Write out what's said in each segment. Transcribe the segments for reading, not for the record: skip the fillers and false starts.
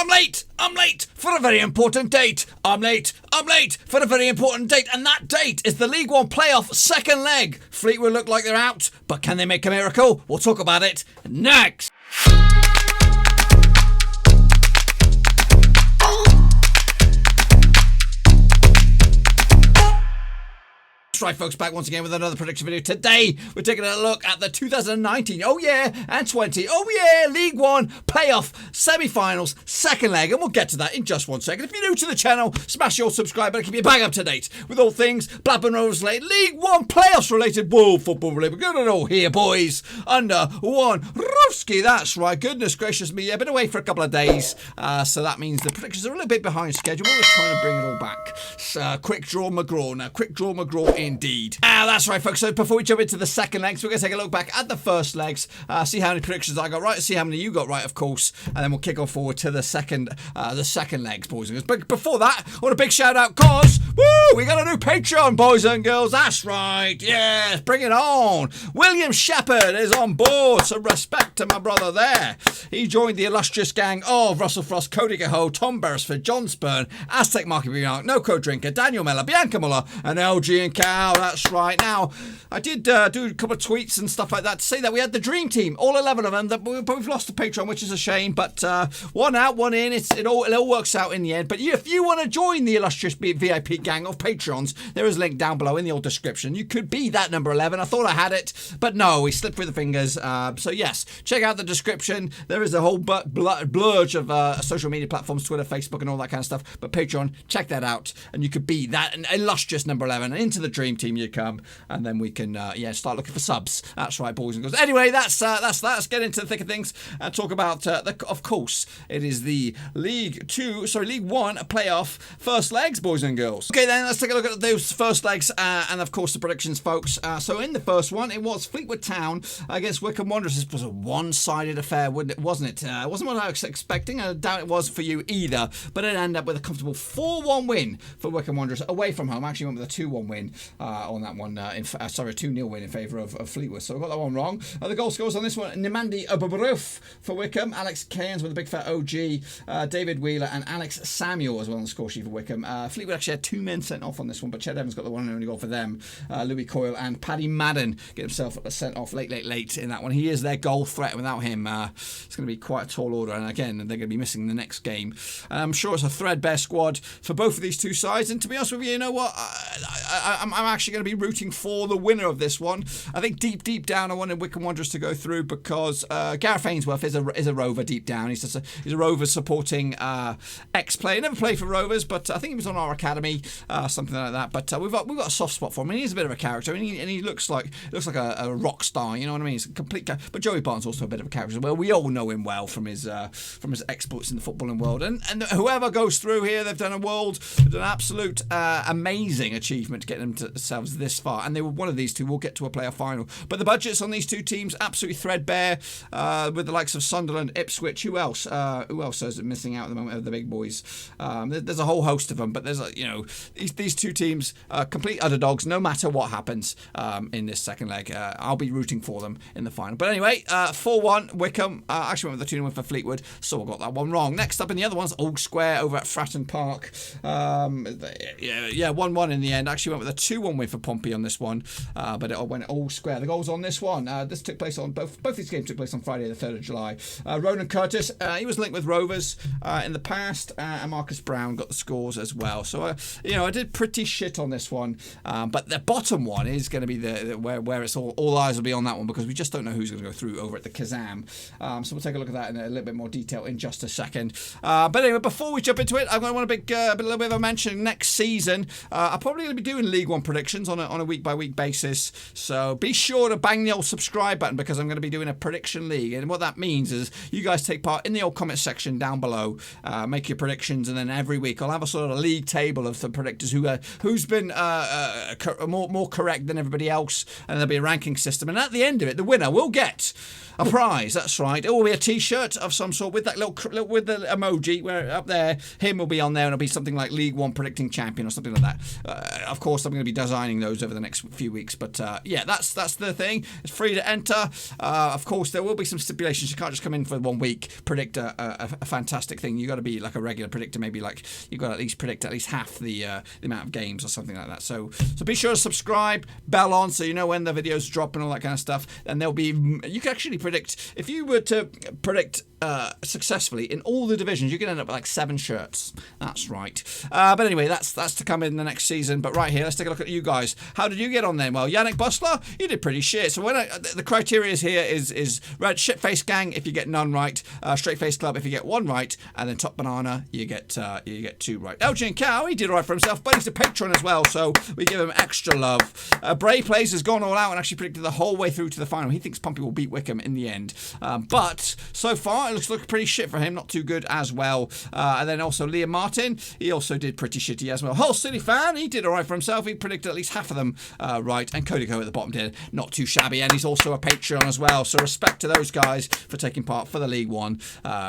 I'm late for a very important date. I'm late for a very important date, and that date is the League One playoff second leg. Fleetwood look like they're out, but can they make a miracle? We'll talk about it next. Right, folks, back once again with another prediction video. Today we're taking a look at the 2019 and 20 League One playoff semi-finals second leg, and we'll get to that in just 1 second. If you're new to the channel, smash your subscribe button, keep you bang up to date with all things Blackburn Rovers related, League One playoffs related, world football related. We're going to all here, boys, under one roofski. That's right. Goodness gracious me, I've been away for a couple of days, so that means the predictions are a little bit behind schedule. We're trying to bring it all back. Quick draw McGraw now. Quick draw McGraw indeed. That's right, folks. So before we jump into the second legs, we're going to take a look back at the first legs, see how many predictions I got right, see how many you got right, of course, and then we'll kick off forward to the second legs, boys and girls. But before that, I want a big shout out, cause we got a new Patreon, boys and girls. That's right. Yes, bring it on. William Shepherd is on board. Some respect to my brother there. He joined the illustrious gang of Russell Frost, Cody Cahoe, Tom Beresford, John Spurn, Aztec Marky Bernard, No Code Drinker, Daniel Miller, Bianca Muller, and LG and Cal. That's right. Now, I did do a couple of tweets and stuff like that to say that we had the dream team, all 11 of them, but we've lost the Patreon, which is a shame, but one out, one in, it all works out in the end. But if you want to join the illustrious VIP gang of Patreons, there is a link down below in the old description. You could be that number 11. I thought I had it, but no, we slipped through the fingers. So yes, check out the description. There is a whole blurge of social media platforms, Twitter, Facebook, and all that kind of stuff. But Patreon, check that out, and you could be that illustrious number 11. And into the dream team you come, and then we can start looking for subs. That's right, boys and girls. Anyway, that's let's get into the thick of things and talk about of course it is the League One playoff first legs, boys and girls. Okay, then let's take a look at those first legs and of course the predictions, folks. So in the first one, it was Fleetwood Town against Wycombe Wanderers. This was a one-sided affair, wasn't it? It wasn't what I was expecting. I doubt it was for you either, but it ended up with a comfortable 4-1 win for Wycombe Wanderers away from home. I actually went with a 2-1 win on that one. A 2-0 win in favour of Fleetwood. So I got that one wrong. The goal scorers on this one: Nimandi Obabruf for Wycombe, Alex Cairns with a big fat OG, David Wheeler and Alex Samuel as well on the score sheet for Wycombe. Fleetwood actually had 2 men sent off on this one, but Ched Evans got the one and only goal for them. Louis Coyle and Paddy Madden get himself sent off late in that one. He is their goal threat. Without him, it's going to be quite a tall order, and again, they're going to be missing the next game. I'm sure it's a threadbare squad for both of these two sides, and to be honest with you, you know what? I'm actually going to be rooting for the winner of this one. I think deep down, I wanted Wycombe Wanderers to go through because Gareth Ainsworth is a Rover deep down. He's a Rover supporting ex-player. Never played for Rovers, but I think he was on our academy, something like that. But we've got a soft spot for him. He's a bit of a character, and he looks like a rock star. You know what I mean? He's a complete. But Joey Barnes also a bit of a character as well. We all know him well from his exploits in the footballing world. And whoever goes through here, they've done an absolute amazing achievement to get themselves this far. And they were one of these two will get to a playoff final. But the budgets on these two teams absolutely threadbare, with the likes of Sunderland, Ipswich. Who else is missing out at the moment of the big boys? There's a whole host of them, but there's these two teams complete underdogs no matter what happens in this second leg. I'll be rooting for them in the final. But anyway, 4-1 Wycombe. Actually went with the 2-1 for Fleetwood, so I got that one wrong. Next up in the other ones, Old Square over at Fratton Park. 1-1 in the end. Actually went with a 2-1 win for Pompey on this one, but it went Old Square. The goals on this one. This took place on both these games took place on Friday the 3rd of July. Ronan Curtis, he was linked with Rovers in the past, and Marcus Brown got the scores as well. So I did pretty shit on this one, but the bottom one is going to be where it's all eyes will be on that one, because we just don't know who's going to go through over at the Kazam. So we'll take a look at that in a little bit more detail in just a second. But anyway, before we jump into it, I'm going to want a little bit of a mention. Next season, I'm probably going to be doing League One predictions on a week-by-week basis. So be sure to bang the old subscribe button, because I'm going to be doing a prediction league. And what that means is you guys take part in the old comment section down below, make your predictions, and then every week I'll have a sort of league table of the predictors who's been more correct than everybody else, and there'll be a ranking system. And at the end of it, the winner will get a prize. That's right. It will be a T-shirt of some sort with that little with the emoji where up there, him will be on there, and it'll be something like League One predicting champion or something like that. Of course, I'm going to be designing those over the next few weeks. But yeah, that's the thing. It's free to enter. Of course, there will be some stipulations. You can't just come in for 1 week, predict a fantastic thing. You got to be like a regular predictor. Maybe like you've got to at least predict at least half the amount of games or something like that. So be sure to subscribe, bell on, so you know when the videos drop and all that kind of stuff. And there'll be, you can actually predict, if you were to predict successfully in all the divisions, you can end up with like 7 shirts. That's right. But anyway, that's to come in the next season. But right here, let's take a look at you guys. How did you get on then? Well, Yannick Bustler, you did pretty shit. So when the criteria here is red shit face gang if you get none right, straight face club if you get 1 right, and then top banana you get 2 right. Elgin Cow, he did all right for himself, but he's a patron as well, so we give him extra love. Bray Plays has gone all out and actually predicted the whole way through to the final. He thinks Pompey will beat Wycombe in the end, but so far it looks pretty shit for him, not too good as well. And then also Liam Martin, he also did pretty shitty as well. Hull City Fan, he did all right for himself. He predicted at least half of them right, and Cody Go at the bottom did not too shabby, and he's also a Patreon as well, so respect to those guys for taking part for the League One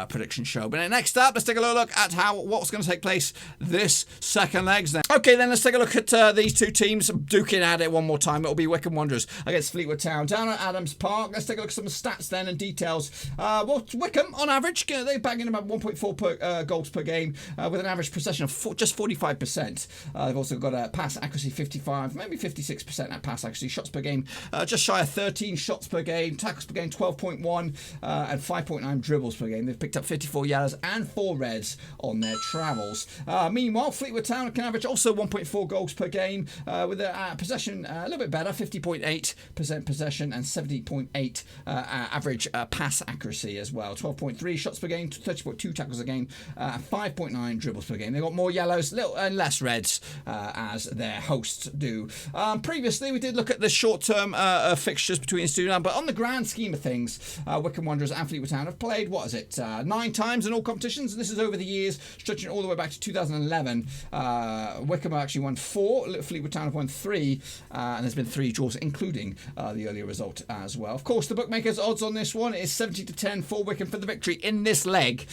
prediction show. But next up, let's take a look at what's going to take place this second legs then. Okay, then let's take a look at these two teams duking at it one more time. It'll be Wycombe Wanderers against Fleetwood Town down at Adams Park. Let's take a look at some stats then and details. Well, Wycombe on average, they're bagging about 1.4 goals per game with an average possession of just 45%. They've also got a pass accuracy 55, maybe 56% at pass accuracy. Shots per game, just shy of 13 shots per game. Tackles per game 12.1 and 5.9 dribbles per game. They've picked up 54 yellows and 4 reds on their travels. Meanwhile, Fleetwood Town can average also 1.4 goals per game with a possession a little bit better, 50.8% possession and 70.8 average pass accuracy as well. 12.3 shots per game, 30.2 tackles a game, 5.9 dribbles per game. They've got more yellows and less reds as their hosts do. Previously, we did look at the short-term fixtures between the two now, but on the grand scheme of things, Wycombe Wanderers and Fleetwood Town have played, 9 times in all competitions. This is over the years, stretching all the way back to 2011. Wycombe have actually won 4, Fleetwood Town have won 3, and there's been 3 draws, including the earlier result as well. Of course, the bookmakers' odds on this one is 70-10 for Wycombe for the victory in this leg.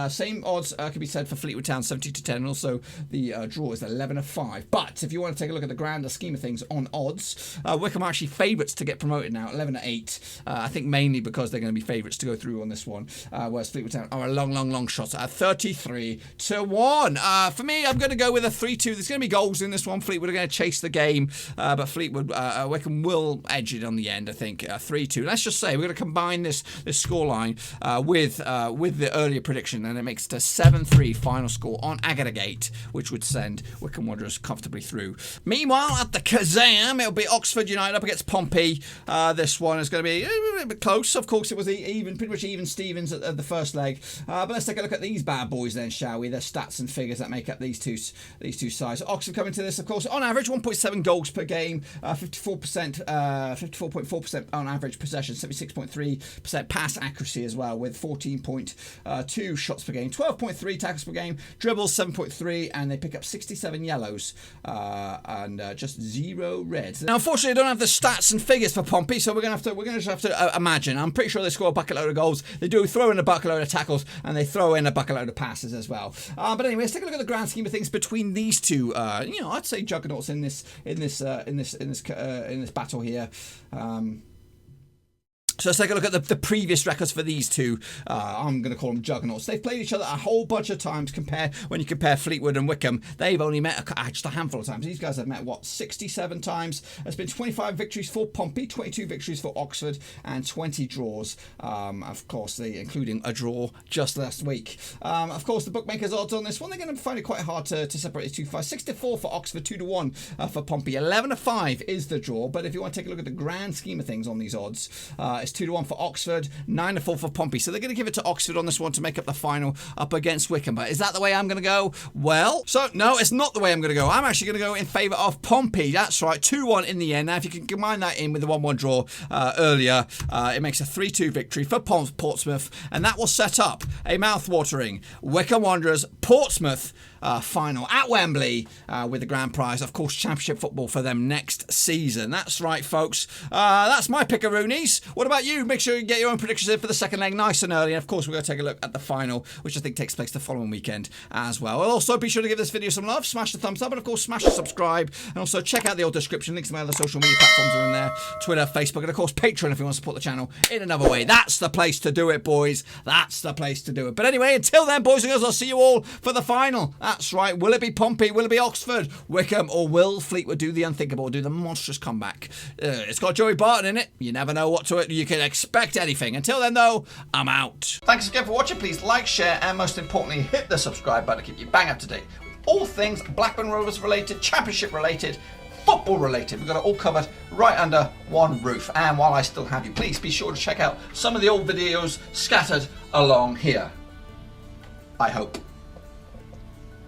Same odds can be said for Fleetwood Town, 70-10, and also the draw is 11-5. But if you want to take a look at the grander scheme of things on odds, Wycombe are actually favourites to get promoted now, 11-8. I think mainly because they're going to be favourites to go through on this one, whereas Fleetwood Town are a long shot at 33-1. For me, I'm going to go with a 3-2. There's going to be goals in this one. Fleetwood are going to chase the game, but Wycombe will edge it on the end, I think. 3-2. Let's just say we're going to combine this scoreline with the earlier prediction, and it makes it a 7-3 final score on Aggregate, which would send Wycombe Wanderers comfortably through. Meanwhile, at the Kazam, it'll be Oxford United up against Pompey. This one is going to be a bit close. Of course, it was pretty much even Stevens at the first leg. But let's take a look at these bad boys then, shall we? Their stats and figures that make up these two sides. Oxford coming to this, of course, on average 1.7 goals per game, 54.4% on average possession, 76.3% pass accuracy as well, with 14.2 shots per game, 12.3 tackles per game, dribbles 7.3, and they pick up 67 yellows and just 0 reds. Now, unfortunately, I don't have the stats and figures for Pompey, so we're going to just have to imagine. I'm pretty sure they score a bucket load of goals. They do throw in a bucket load of tackles, and they throw in a bucket load of passes as well. But anyway, let's take a look at the grand scheme of things between these two. I'd say juggernauts in this battle here. So let's take a look at the previous records for these two. I'm going to call them juggernauts. They've played each other a whole bunch of times. When you compare Fleetwood and Wycombe, they've only met just a handful of times. These guys have met, 67 times. There's been 25 victories for Pompey, 22 victories for Oxford, and 20 draws. Of course, including a draw just last week. Of course, the bookmakers' odds on this one, they're going to find it quite hard to separate the two. 64 for Oxford, 2-1 for Pompey. 11-5 is the draw. But if you want to take a look at the grand scheme of things on these odds, it's 2-1 for Oxford, 9-4 for Pompey. So they're going to give it to Oxford on this one to make up the final up against Wycombe. But is that the way I'm going to go? Well, no, it's not the way I'm going to go. I'm actually going to go in favour of Pompey. That's right, 2-1 in the end. Now, if you can combine that in with the 1-1 draw earlier, it makes a 3-2 victory for Portsmouth, and that will set up a mouth-watering Wycombe Wanderers Portsmouth final at Wembley with the grand prize, of course, championship football for them next season. That's right, folks. That's my pickaroonies. What about about you? Make sure you get your own predictions in for the second leg nice and early. And of course, we're going to take a look at the final, which I think takes place the following weekend as well. And also, be sure to give this video some love, smash the thumbs up, and of course, smash the subscribe. And also, check out the old description. Links to my other social media platforms are in there. Twitter, Facebook, and of course, Patreon if you want to support the channel in another way. That's the place to do it, boys. That's the place to do it. But anyway, until then, boys and girls, I'll see you all for the final. That's right. Will it be Pompey? Will it be Oxford? Wycombe? Or will Fleetwood do the unthinkable, do the monstrous comeback? It's got Joey Barton in it. You never know what to it. You can expect anything. Until then, though, I'm out. Thanks again for watching. Please like, share, and most importantly, hit the subscribe button to keep you bang up to date with all things Blackburn Rovers related, Championship related, football related. We've got it all covered right under one roof. And while I still have you, please be sure to check out some of the old videos scattered along here. I hope.